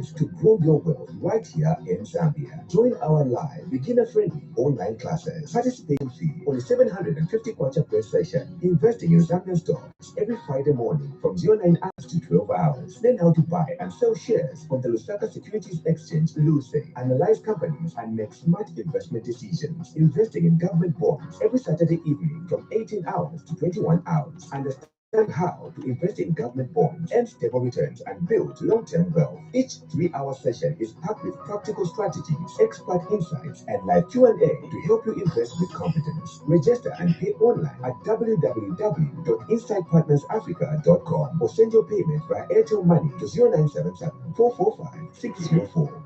strategies to grow your wealth right here in Zambia. Join our live, beginner-friendly online classes. Participating fee only 750 kwacha per session. Investing in Zambian stocks every Friday morning from 09 hours to 12 hours. Learn how to buy and sell shares on the Lusaka Securities Exchange, LuSE. Analyze companies and make smart investment decisions. Investing in government bonds every Saturday evening from 18 hours to 21 hours. Understand how to invest in government bonds, earn stable returns, and build long-term wealth. Each 3-hour session is packed with practical strategies, expert insights, and live Q&A to help you invest with confidence. Register and pay online at www.insightpartnersafrica.com or send your payment via Airtel Money to 0977 445 604.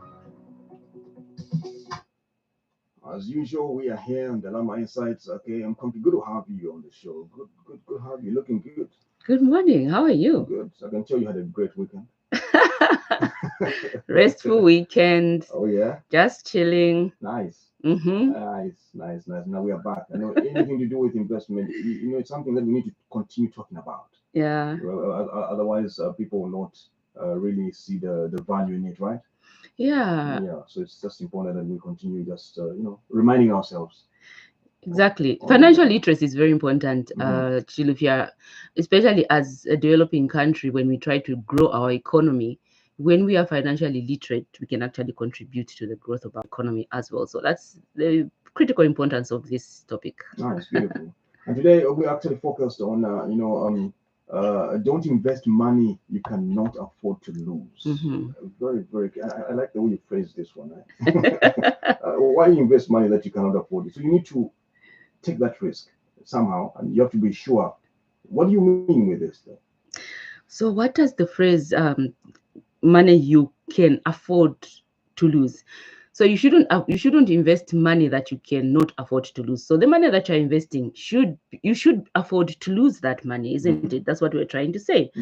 As usual, we are here on the Lama Insights. Okay, I'm comfy. Good to have you on the show. Good to have you. Looking good. Good morning. How are you? Good. So I can tell you had a great weekend. Restful weekend. Oh yeah. Just chilling. Nice. Mm-hmm. Nice. Now we are back. I know anything to do with investment. You know, it's something that we need to continue talking about. Yeah. Otherwise, people will not really see the value in it, right? Yeah. Yeah. So it's just important that we continue just reminding ourselves. Exactly. Financial literacy is very important, Chilufia, especially as a developing country. When we try to grow our economy, when we are financially literate, we can actually contribute to the growth of our economy as well. So that's the critical importance of this topic. Nice, beautiful. And today we actually focused on, don't invest money you cannot afford to lose. Very, very. I like the way you phrase this one. Why invest money that you cannot afford? So you need to take that risk somehow, and you have to be sure. What do you mean with this, though? So, what does the phrase "money you can afford to lose"? So you shouldn't invest money that you cannot afford to lose. So the money that you're investing you should afford to lose that money, isn't it? That's what we're trying to say.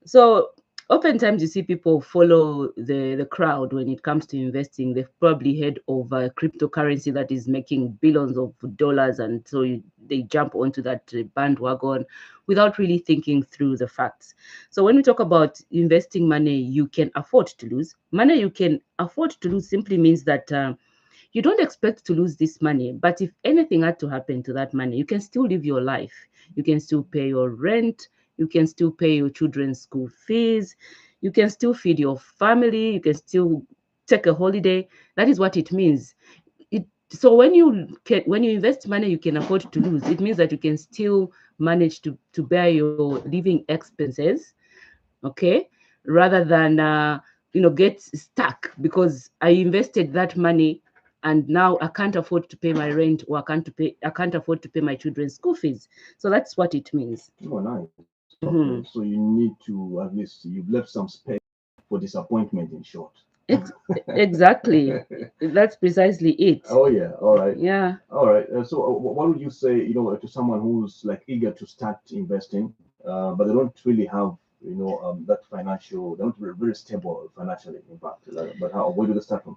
So oftentimes you see people follow the crowd when it comes to investing. They've probably heard of a cryptocurrency that is making billions of dollars, and so they jump onto that bandwagon without really thinking through the facts. So when we talk about investing money you can afford to lose, money you can afford to lose simply means that you don't expect to lose this money, but if anything had to happen to that money, you can still live your life. You can still pay your rent. You can still pay your children's school fees. You can still feed your family. You can still take a holiday. That is what it means. So when you invest money you can afford to lose, it means that you can still manage to bear your living expenses, okay, rather than get stuck because I invested that money and now I can't afford to pay my rent, or I can't afford to pay my children's school fees. So that's what it means. Oh, nice. Okay. So you need to, at least you've left some space for disappointment, in short. Exactly. That's precisely it. Oh yeah. All right. Yeah. All right. So what would you say, to someone who's like eager to start investing, but they don't really have, that financial, they're not very stable financially, in fact. But where do they start from?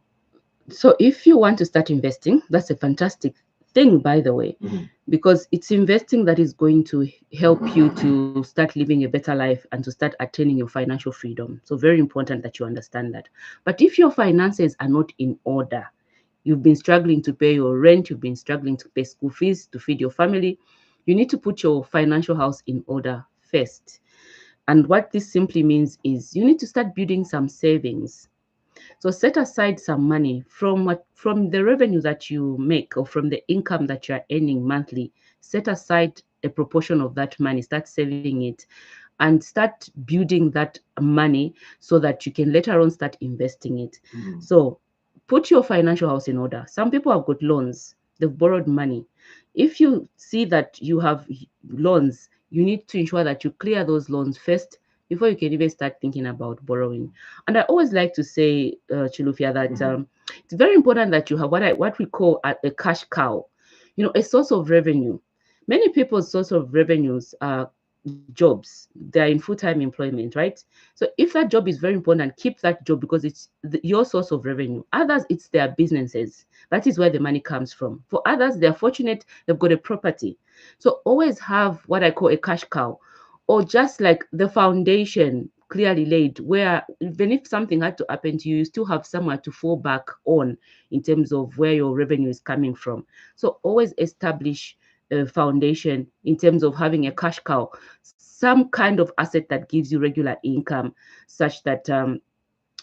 So if you want to start investing, that's a fantastic thing, by the way, because it's investing that is going to help you to start living a better life and to start attaining your financial freedom. So very important that you understand that. But if your finances are not in order, you've been struggling to pay your rent, you've been struggling to pay school fees, to feed your family, you need to put your financial house in order first. And what this simply means is you need to start building some savings. So set aside some money from the revenue that you make, or from the income that you are earning monthly. Set aside a proportion of that money, start saving it, and start building that money so that you can later on start investing it. So put your financial house in order. Some people have got loans, they've borrowed money. If you see that you have loans, you need to ensure that you clear those loans first before you can even start thinking about borrowing. And I always like to say, Chilufia, that it's very important that you have what we call a cash cow, a source of revenue. Many people's source of revenues are jobs. They're in full-time employment, right? So if that job is very important, keep that job because it's your source of revenue. Others, it's their businesses. That is where the money comes from. For others, they're fortunate, they've got a property. So always have what I call a cash cow, or just like the foundation. clearly laid, where even if something had to happen to you, you still have somewhere to fall back on in terms of where your revenue is coming from. So always establish a foundation in terms of having a cash cow, some kind of asset that gives you regular income, such that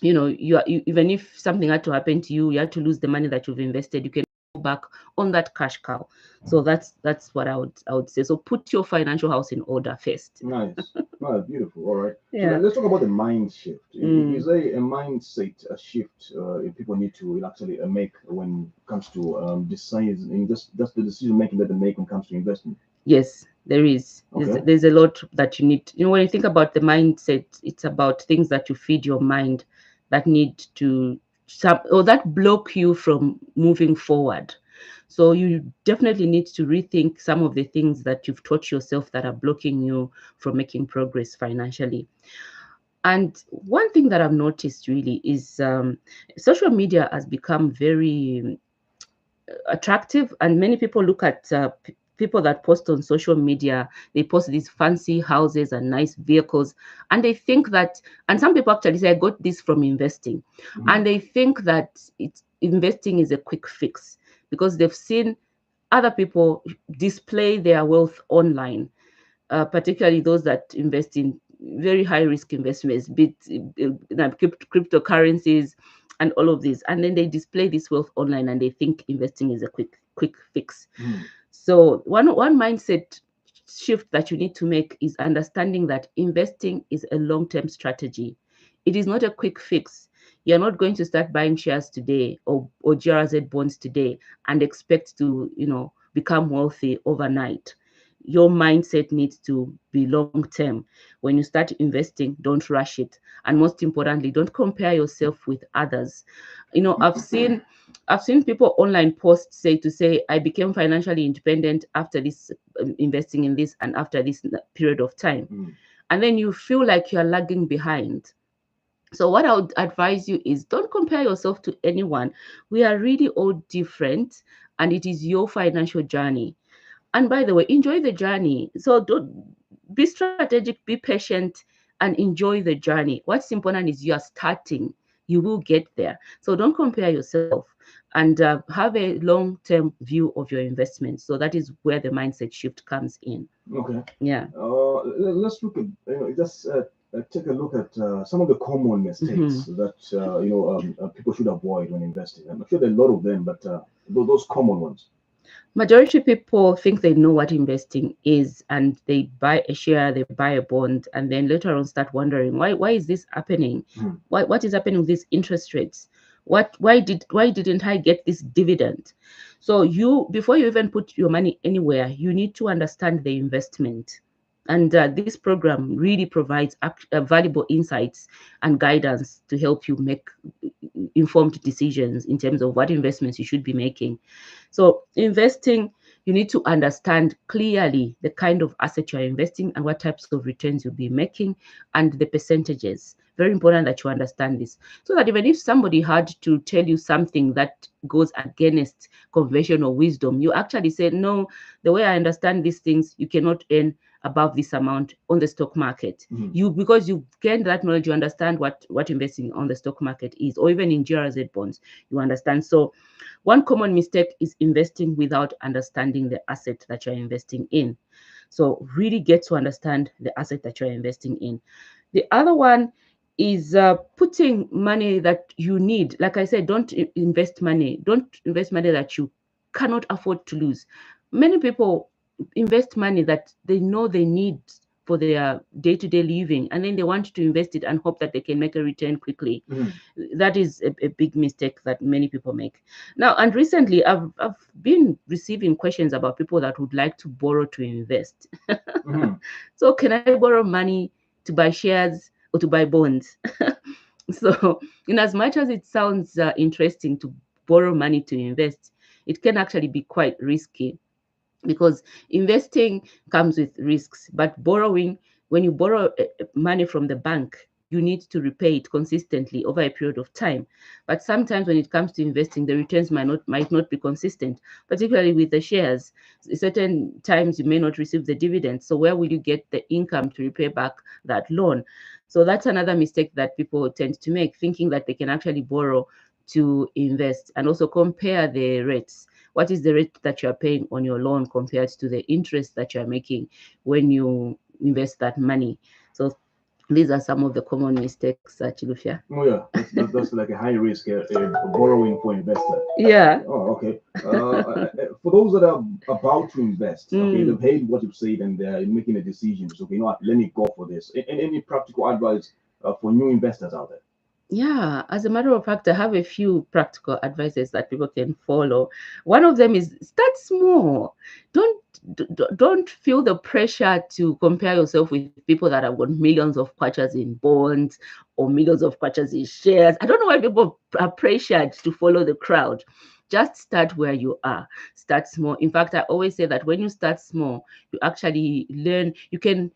even if something had to happen to you, you had to lose the money that you've invested, you can go back on that cash cow. So that's what I would say. So put your financial house in order first. Nice. Nice, beautiful. All right. Yeah. So let's talk about the mind shift. Mm. Is there a mindset shift people need to actually make when it comes to deciding, just the decision making that they make when it comes to investment? Yes, there is. Okay. There's a lot that you need. When you think about the mindset, it's about things that you feed your mind that need to or that block you from moving forward. So you definitely need to rethink some of the things that you've taught yourself that are blocking you from making progress financially. And one thing that I've noticed really is social media has become very attractive, and many people look at people that post on social media. They post these fancy houses and nice vehicles, and they think that, and some people actually say, I got this from investing. And they think that investing is a quick fix because they've seen other people display their wealth online, particularly those that invest in very high risk investments, be it cryptocurrencies and all of these. And then they display this wealth online and they think investing is a quick fix. So one mindset shift that you need to make is understanding that investing is a long-term strategy. It is not a quick fix. You're not going to start buying shares today or GRZ bonds today and expect to, become wealthy overnight. Your mindset needs to be long term. When you start investing, don't rush it. And most importantly, don't compare yourself with others. I've seen people online post say I became financially independent after this, investing in this and after this period of time. And then you feel like you're lagging behind. So what I would advise you is don't compare yourself to anyone. We are really all different, and it is your financial journey. And by the way, enjoy the journey. So don't be strategic, be patient, and enjoy the journey. What's important is you are starting. You will get there. So don't compare yourself, and have a long-term view of your investments. So that is where the mindset shift comes in. Okay. Yeah. Let's look at just take a look at some of the common mistakes that people should avoid when investing. I'm sure there are a lot of them, but those common ones. Majority of people think they know what investing is, and they buy a share, they buy a bond, and then later on start wondering why is this happening? What is happening with these interest rates? Why didn't I get this dividend? So before you even put your money anywhere, you need to understand the investment. And this program really provides valuable insights and guidance to help you make informed decisions in terms of what investments you should be making. So investing, you need to understand clearly the kind of asset you're investing and what types of returns you'll be making and the percentages. Very important that you understand this, so that even if somebody had to tell you something that goes against conventional wisdom, you actually say, no, the way I understand these things, you cannot earn above this amount on the stock market. Because you've gained that knowledge, you understand what investing on the stock market is, or even in GRZ bonds, you understand. So one common mistake is investing without understanding the asset that you're investing in. So really get to understand the asset that you're investing in. The other one is putting money that you need. Like I said, don't invest money that you cannot afford to lose. Many people invest money that they know they need for their day-to-day living, and then they want to invest it and hope that they can make a return quickly. That is a big mistake that many people make. Now, and recently I've been receiving questions about people that would like to borrow to invest. So can I borrow money to buy shares or to buy bonds? So in as much as it sounds interesting to borrow money to invest, it can actually be quite risky, because investing comes with risks. But borrowing, when you borrow money from the bank, you need to repay it consistently over a period of time. But sometimes when it comes to investing, the returns might not be consistent, particularly with the shares. Certain times you may not receive the dividends. So where will you get the income to repay back that loan? So that's another mistake that people tend to make, thinking that they can actually borrow to invest, and also compare the rates. What is the rate that you're paying on your loan compared to the interest that you're making when you invest that money? So these are some of the common mistakes, Chilufia. Oh yeah, that's like a high risk borrowing for investor. Yeah. Oh, okay. For those that are about to invest, okay, they've heard what you've said and they're making a decision. So, okay, you know what, let me go for this. Any practical advice for new investors out there? Yeah, as a matter of fact, I have a few practical advices that people can follow. One of them is start small. Don't feel the pressure to compare yourself with people that have got millions of kwachas in bonds or millions of kwachas in shares. I don't know why people are pressured to follow the crowd. Just start where you are. Start small. In fact, I always say that when you start small, you actually learn. You can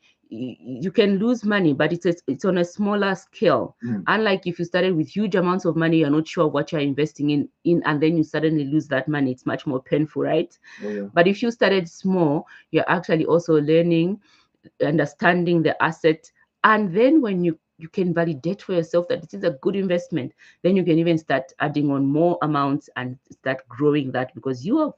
lose money, but it's on a smaller scale. Unlike if you started with huge amounts of money, you're not sure what you're investing in, and then you suddenly lose that money. It's much more painful, right? Oh, yeah. But if you started small, you're actually also learning, understanding the asset, and then when you can validate for yourself that this is a good investment, then you can even start adding on more amounts and start growing that, because you've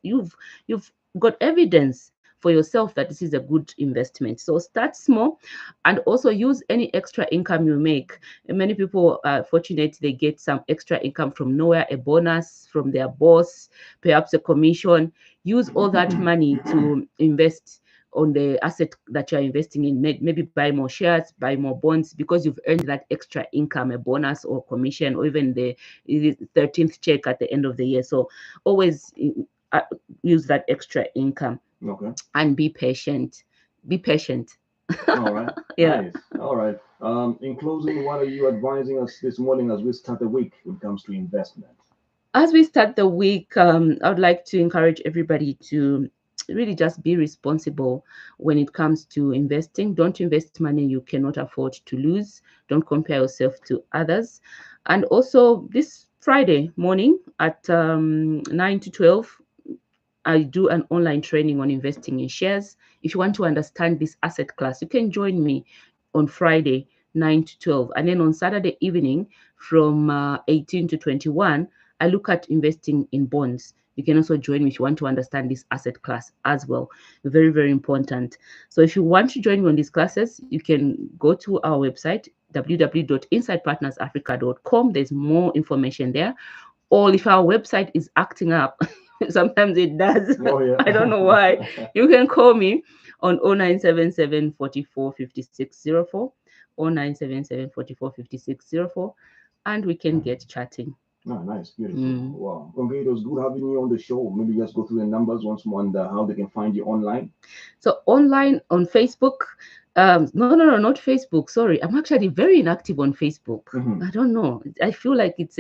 got evidence for yourself that this is a good investment. So start small, and also use any extra income you make. And many people are fortunate, they get some extra income from nowhere, a bonus from their boss, perhaps a commission. Use all that money to invest on the asset that you're investing in. Maybe buy more shares, buy more bonds, because you've earned that extra income, a bonus or commission, or even the 13th check at the end of the year. So always use that extra income. Okay. And be patient. Be patient. All right. Yeah. Nice. All right. In closing, what are you advising us this morning as we start the week when it comes to investment? As we start the week, I would like to encourage everybody to really just be responsible when it comes to investing. Don't invest money you cannot afford to lose. Don't compare yourself to others. And also, this Friday morning at 9 to 12, I do an online training on investing in shares. If you want to understand this asset class, you can join me on Friday, 9 to 12. And then on Saturday evening from 18 to 21, I look at investing in bonds. You can also join me if you want to understand this asset class as well. Very, very important. So if you want to join me on these classes, you can go to our website, www.insidepartnersafrica.com. There's more information there. Or if our website is acting up, sometimes it does. Oh, yeah. I don't know why. You can call me on 0977 44 5604, 0977 44 5604, and we can get chatting. Oh, nice, beautiful. Wow. Okay, it was good having you on the show. Maybe just go through the numbers once more and how they can find you online. So online on Facebook. No, not Facebook. Sorry, I'm actually very inactive on Facebook. I don't know. I feel like it's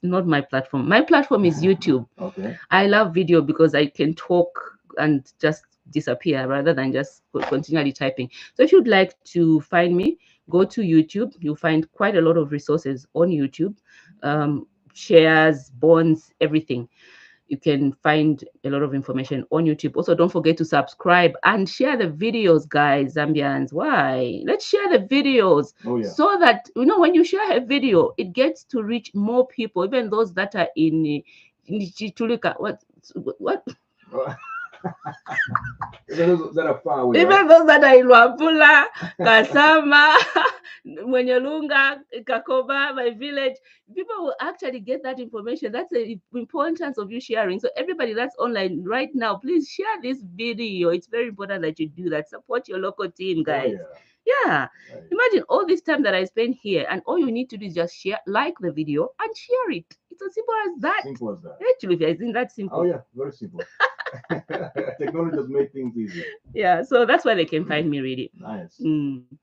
not my platform. My platform is YouTube. Okay. I love video because I can talk and just disappear rather than just continually typing. So if you'd like to find me, go to YouTube. You'll find quite a lot of resources on YouTube, shares, bonds, everything. You can find a lot of information on YouTube. Also, don't forget to subscribe and share the videos, guys, Zambians. Why? Let's share the videos. Oh, yeah. So that, when you share a video, it gets to reach more people, even those that are in Chitulika. What? Even those that are far away. Even those that are in Wapula, Kasama, Mwenyelunga, Kakoba, my village, people will actually get that information. That's the importance of you sharing. So everybody that's online right now, please share this video. It's very important that you do that. Support your local team, guys. Oh, yeah. Right. Imagine all this time that I spend here, and all you need to do is just share, like the video, and share it. It's as simple as that. Simple as that. Actually, isn't that simple? Oh yeah, very simple. Technology has made things easier. Yeah, so that's why they can find me really. Nice.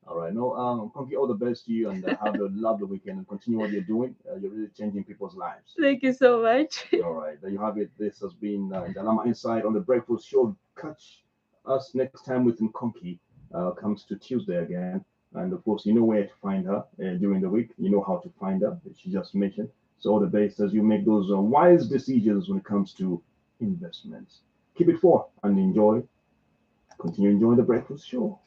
All right. No, Konki, all the best to you, and have a lovely weekend and continue what you're doing. You're really changing people's lives. Thank you so much. All right. There you have it. This has been Dalama Inside on the Breakfast Show. Catch us next time with Konki. Comes to Tuesday again. And of course, you know where to find her during the week. You know how to find her. She just mentioned. So all the best as you make those wise decisions when it comes to investments. Keep it for and enjoy. Continue enjoying the Breakfast Show.